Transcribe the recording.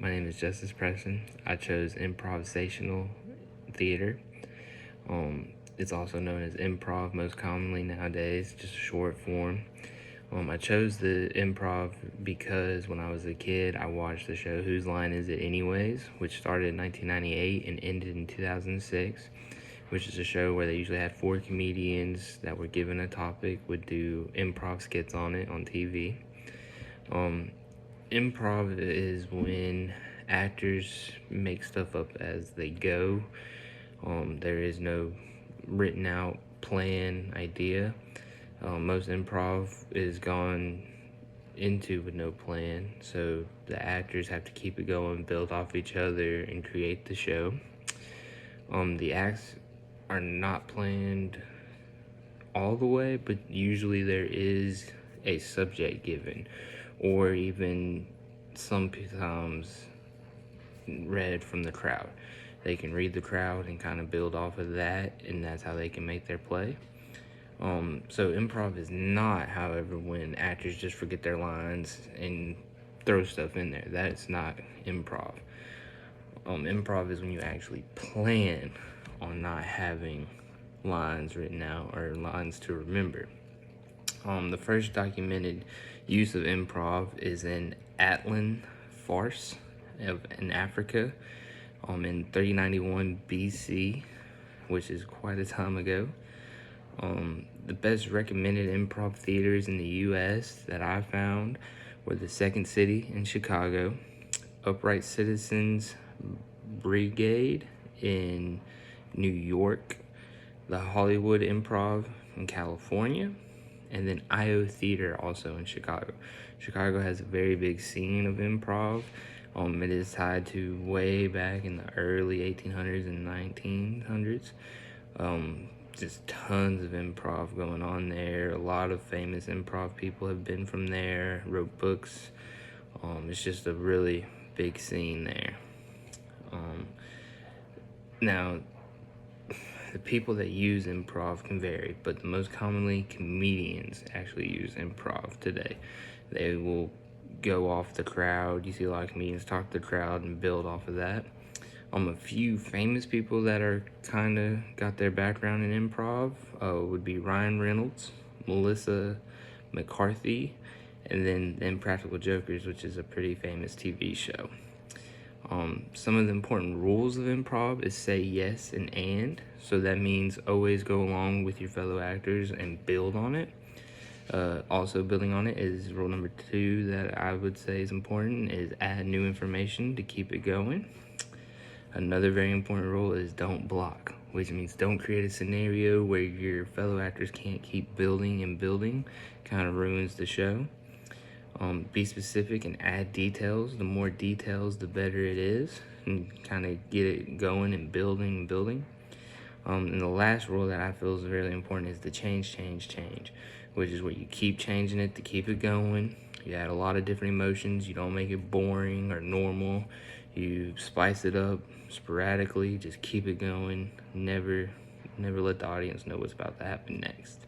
My name is Justice Preston. I chose improvisational theater. It's also known as improv most commonly nowadays, just a short form. I chose the improv because when I was a kid, I watched the show Whose Line Is It Anyways, which started in 1998 and ended in 2006, which is a show where they usually had four comedians that were given a topic, would do improv skits on it on TV. Improv is when actors make stuff up as they go. There is no written out plan idea. Most improv is gone into with no plan, so the actors have to keep it going, build off each other, and create the show. The acts are not planned all the way, but usually there is a subject given, or even sometimes read from the crowd. They can read the crowd and kind of build off of that, and that's how they can make their play. So improv is not, however, when actors just forget their lines and throw stuff in there. That's not improv. Improv is when you actually plan on not having lines written out or lines to remember. The first documented use of improv is in Atlan farce in Africa in 3091 BC, which is quite a time ago. The best recommended improv theaters in the US that I found were the Second City in Chicago, Upright Citizens Brigade in New York, the Hollywood Improv in California, and then IO Theater also in Chicago. Chicago has a very big scene of improv. It is tied to way back in the early 1800s and 1900s. Just tons of improv going on there. A lot of famous improv people have been from there, wrote books. It's just a really big scene there. Now, the people that use improv can vary, but the most commonly comedians actually use improv today. They will go off the crowd. You see a lot of comedians talk to the crowd and build off of that. A few famous people that are kind of got their background in improv would be Ryan Reynolds, Melissa McCarthy, and then Impractical Jokers, which is a pretty famous TV show. Some of the important rules of improv is say yes and. So that means always go along with your fellow actors and build on it. Also building on it is rule number 2 that I would say is important, is add new information to keep it going. Another very important rule is don't block, which means don't create a scenario where your fellow actors can't keep building and building. Kind of ruins the show. Be specific and add details. The more details, the better it is, and kind of get it going and building and building. And the last rule that I feel is really important is the change, which is where you keep changing it to keep it going. You add a lot of different emotions. You don't make it boring or normal. You spice it up sporadically. Just keep it going. Never let the audience know what's about to happen next.